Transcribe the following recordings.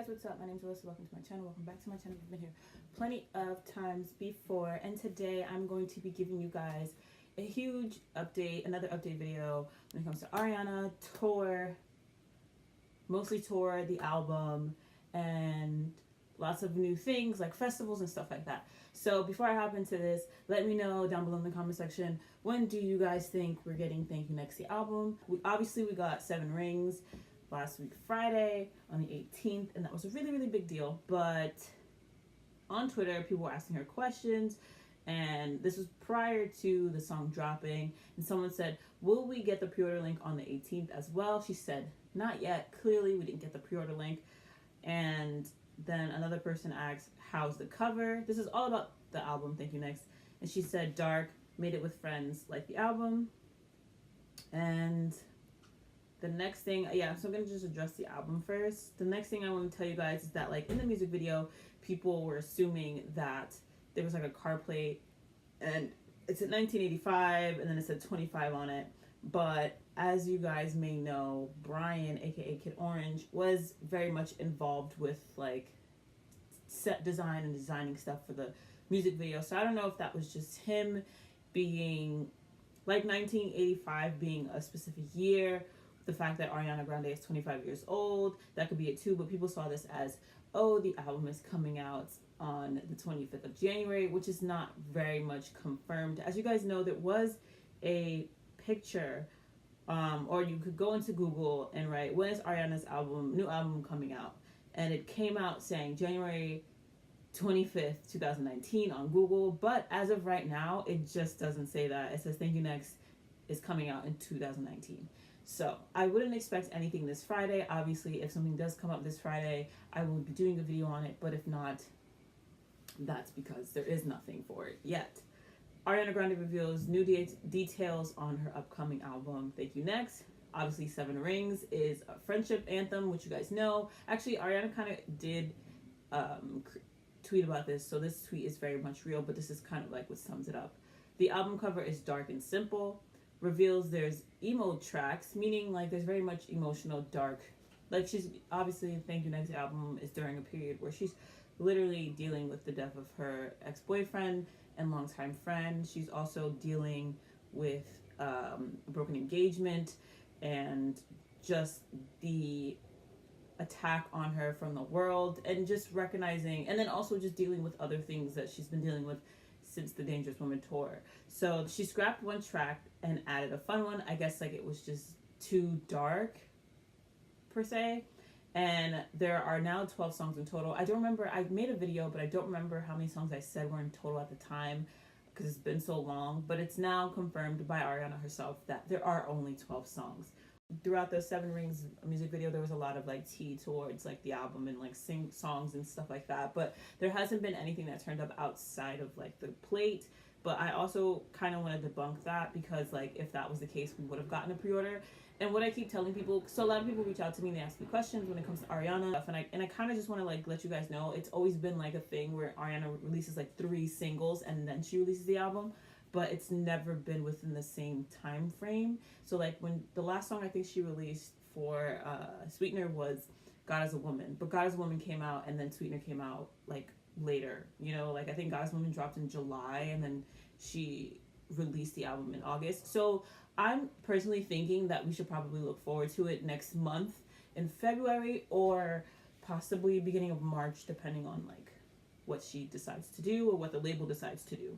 guys, what's up? My name is Alyssa. Welcome to my channel. Welcome back to my channel. You've been here plenty of times before, and today I'm going to be giving you guys a huge update, another update video when it comes to Ariana tour, mostly tour, the album, and lots of new things like festivals and stuff like that. So before I hop into this, let me know down below in the comment section, when do you guys think we're getting Thank You Next, the album? We got 7 Rings last week Friday on the 18th, and that was a really big deal. But on Twitter, people were asking her questions, and this was prior to the song dropping, and someone said, will we get the pre-order link on the 18th as well? She said, not yet. Clearly we didn't get the pre-order link. And then another person asked, how's the cover? This is all about the album, Thank You Next. And she said, dark, made it with friends, like the album. And the next thing, so I'm going to just address the album first. The next thing I want to tell you guys is that, like, in the music video, people were assuming that there was like a car plate and it's at 1985 and then it said 25 on it. But as you guys may know, Brian, aka Kid Orange, was very much involved with like set design and designing stuff for the music video. So I don't know if that was just him being like 1985 being a specific year. The fact that Ariana Grande is 25 years old, that could be it too, but people saw this as, oh, the album is coming out on the 25th of January, which is not very much confirmed. As you guys know, there was a picture, or you could go into Google and write, when is Ariana's new album coming out? And it came out saying January 25th, 2019 on Google, but as of right now, it just doesn't say that. It says Thank You Next is coming out in 2019. So I wouldn't expect anything this Friday. Obviously, if something does come up this Friday, I will be doing a video on it. But if not, that's because there is nothing for it yet. Ariana Grande reveals new details on her upcoming album, Thank You Next. Obviously, 7 Rings is a friendship anthem, which you guys know. Actually, Ariana kind of did tweet about this, so this tweet is very much real, but this is kind of like what sums it up. The album cover is dark and simple. Reveals there's emo tracks, meaning like there's very much emotional, dark, like she's obviously, Thank You Next album is during a period where she's literally dealing with the death of her ex-boyfriend and longtime friend. She's also dealing with a broken engagement and just the attack on her from the world, and just recognizing, and then also just dealing with other things that she's been dealing with since the Dangerous Woman tour. So she scrapped one track and added a fun one. I guess like it was just too dark per se. And there are now 12 songs in total. I don't remember, I made a video, but I don't remember how many songs I said were in total at the time because it's been so long. But it's now confirmed by Ariana herself that there are only 12 songs. Throughout the 7 Rings music video, there was a lot of like tea towards like the album and like sing songs and stuff like that, but there hasn't been anything that turned up outside of like the plate. But I also kind of want to debunk that, because like if that was the case, we would have gotten a pre-order. And what I keep telling people, so a lot of people reach out to me and they ask me questions when it comes to Ariana stuff, and I kind of just want to like let you guys know, it's always been like a thing where Ariana releases like 3 singles and then she releases the album, but it's never been within the same time frame. So like when the last song I think she released for Sweetener was God Is a Woman, but God Is a Woman came out and then Sweetener came out like later, you know, like I think God Is a Woman dropped in July and then she released the album in August. So I'm personally thinking that we should probably look forward to it next month in February, or possibly beginning of March, depending on like what she decides to do or what the label decides to do.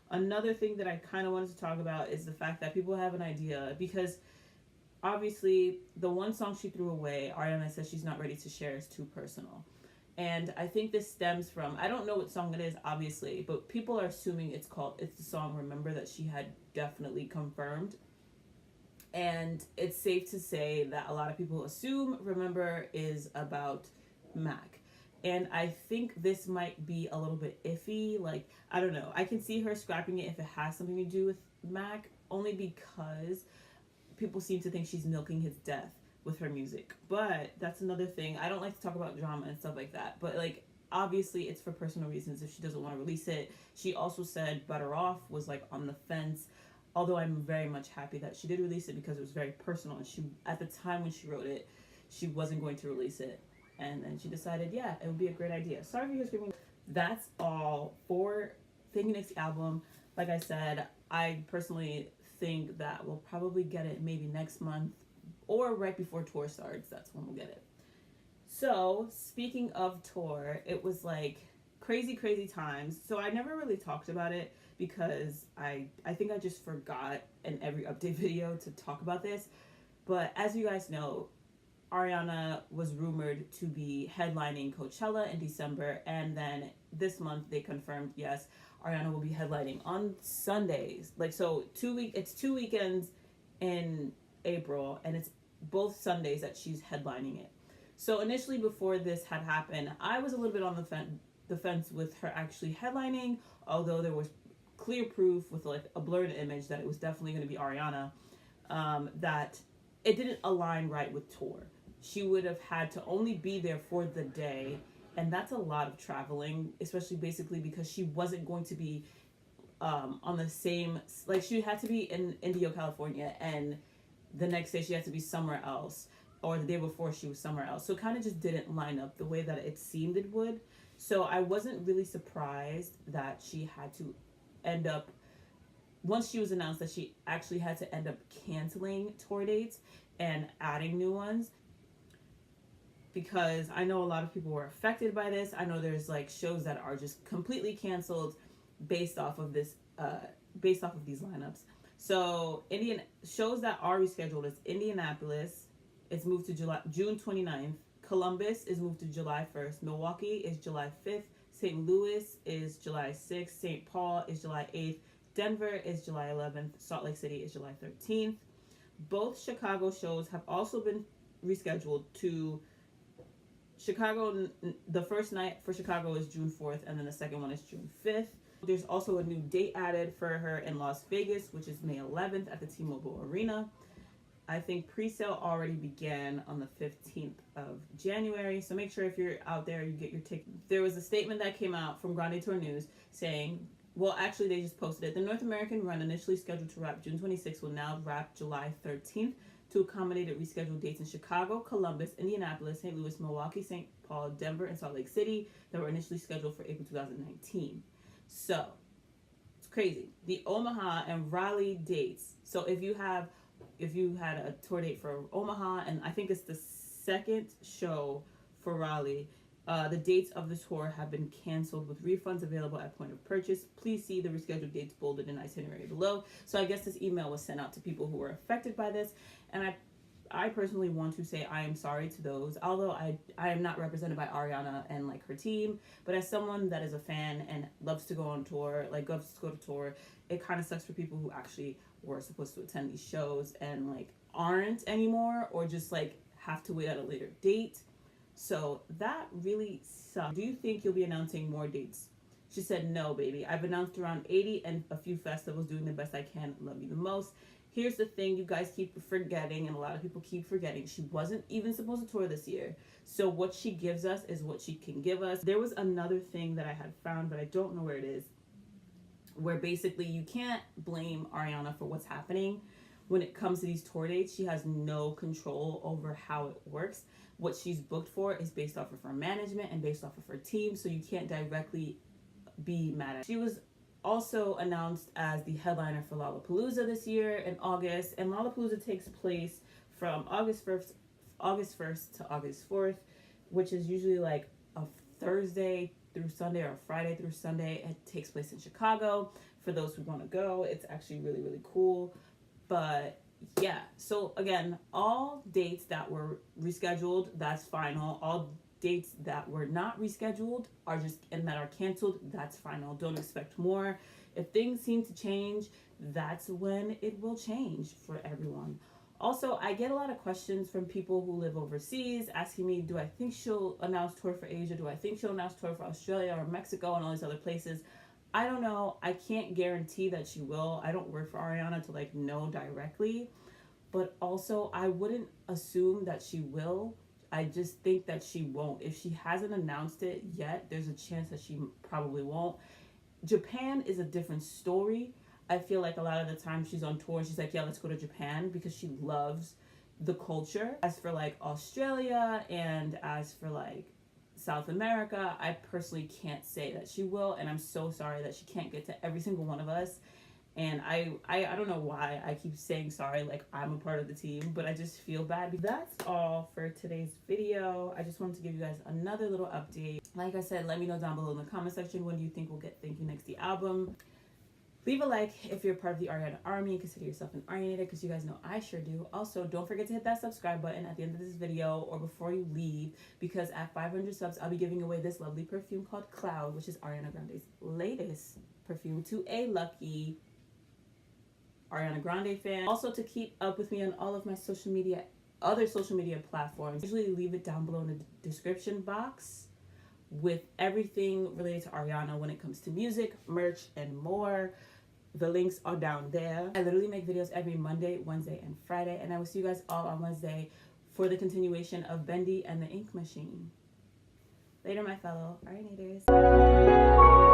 Another thing that I kind of wanted to talk about is the fact that people have an idea, because obviously the one song she threw away, Ariana says she's not ready to share, is too personal. And I think this stems from, I don't know what song it is, obviously, but people are assuming it's the song Remember, that she had definitely confirmed. And it's safe to say that a lot of people assume Remember is about Mac. And I think this might be a little bit iffy. Like, I don't know. I can see her scrapping it if it has something to do with Mac, only because people seem to think she's milking his death with her music. But that's another thing. I don't like to talk about drama and stuff like that. But, like, obviously it's for personal reasons if she doesn't want to release it. She also said Better Off was, like, on the fence. Although I'm very much happy that she did release it, because it was very personal. And she, at the time when she wrote it, she wasn't going to release it. and then she decided, yeah, it would be a great idea. Sorry if you're screaming. That's all for Thank You Next album. Like I said, I personally think that we'll probably get it maybe next month or right before tour starts. That's when we'll get it. So speaking of tour, it was like crazy times. So I never really talked about it because I think I just forgot in every update video to talk about this. But as you guys know, Ariana was rumored to be headlining Coachella in December, and then this month they confirmed, yes, Ariana will be headlining on Sundays. Like, so it's 2 weekends in April, and it's both Sundays that she's headlining it. So initially, before this had happened, I was a little bit on the fence with her actually headlining, although there was clear proof with like a blurred image that it was definitely going to be Ariana, that it didn't align right with tour. She would have had to only be there for the day, and that's a lot of traveling, especially basically because she wasn't going to be on the same, like she had to be in Indio, California, and the next day she had to be somewhere else, or the day before she was somewhere else. So it kind of just didn't line up the way that it seemed it would. So I wasn't really surprised that she had to end up, once she was announced, that she actually had to end up canceling tour dates and adding new ones, because I know a lot of people were affected by this. I know there's like shows that are just completely canceled based off of this, based off of these lineups. So shows that are rescheduled is Indianapolis, it's moved to June 29th. Columbus is moved to July 1st. Milwaukee is July 5th. St. Louis is July 6th. St. Paul is July 8th. Denver is July 11th. Salt Lake City is July 13th. Both Chicago shows have also been rescheduled to Chicago. The first night for Chicago is June 4th, and then the second one is June 5th. There's also a new date added for her in Las Vegas, which is May 11th at the T-Mobile Arena. I think pre-sale already began on the 15th of January, so make sure if you're out there, you get your ticket. There was a statement that came out from Grande Tour News saying, well, actually, they just posted it. The North American run, initially scheduled to wrap June 26th, will now wrap July 13th to accommodate rescheduled dates in Chicago, Columbus, Indianapolis, St. Louis, Milwaukee, St. Paul, Denver, and Salt Lake City that were initially scheduled for April 2019. So, it's crazy. The Omaha and Raleigh dates. So if you had a tour date for Omaha, and I think it's the second show for Raleigh, the dates of the tour have been canceled with refunds available at point of purchase. Please see the rescheduled dates bolded in itinerary below. So I guess this email was sent out to people who were affected by this, and I personally want to say I am sorry to those, although I am not represented by Ariana and like her team, but as someone that is a fan and loves to go on tour, like loves to go to tour, it kind of sucks for people who actually were supposed to attend these shows and like aren't anymore, or just like have to wait at a later date. So that really sucks. Do you think you'll be announcing more dates? She said, no, baby. I've announced around 80 and a few festivals, doing the best I can. Love you the most. Here's the thing you guys keep forgetting, and a lot of people keep forgetting. She wasn't even supposed to tour this year. So what she gives us is what she can give us. There was another thing that I had found, but I don't know where it is, where basically you can't blame Ariana for what's happening. When it comes to these tour dates, she has no control over how it works. What she's booked for is based off of her management and based off of her team, so you can't directly be mad at her. She was also announced as the headliner for Lollapalooza this year in August, and Lollapalooza takes place from August 1st to August 4th, which is usually like a Thursday through Sunday or a Friday through Sunday. It takes place in Chicago. For those who want to go, it's actually really cool. But yeah, so again, all dates that were rescheduled, that's final. All dates that were not rescheduled are just, and that are canceled, that's final. Don't expect more. If things seem to change, that's when it will change for everyone. Also, I get a lot of questions from people who live overseas asking me, do I think she'll announce tour for Asia? Do I think she'll announce tour for Australia or Mexico and all these other places? I don't know. I can't guarantee that she will. I don't work for Ariana to like know directly, but also I wouldn't assume that she will. I just think that she won't. If she hasn't announced it yet, there's a chance that she probably won't. Japan is a different story. I feel like a lot of the time she's on tour and she's like, yeah, let's go to Japan, because she loves the culture. As for like Australia and as for like South America, I personally can't say that she will, and I'm so sorry that she can't get to every single one of us. And I don't know why I keep saying sorry, like I'm a part of the team, but I just feel bad. That's all for today's video. I just wanted to give you guys another little update. Like I said, let me know down below in the comment section when do you think we'll get Thank You Next, the album. Leave a like if you're part of the Ariana Army and consider yourself an Arianator, because you guys know I sure do. Also, don't forget to hit that subscribe button at the end of this video or before you leave, because at 500 subs, I'll be giving away this lovely perfume called Cloud, which is Ariana Grande's latest perfume, to a lucky Ariana Grande fan. Also, to keep up with me on all of my other social media platforms, usually leave it down below in the description box with everything related to Ariana when it comes to music, merch, and more. The links are down there. I literally make videos every Monday, Wednesday, and Friday, and I will see you guys all on Wednesday for the continuation of Bendy and the Ink Machine. Later, my fellow Arianators.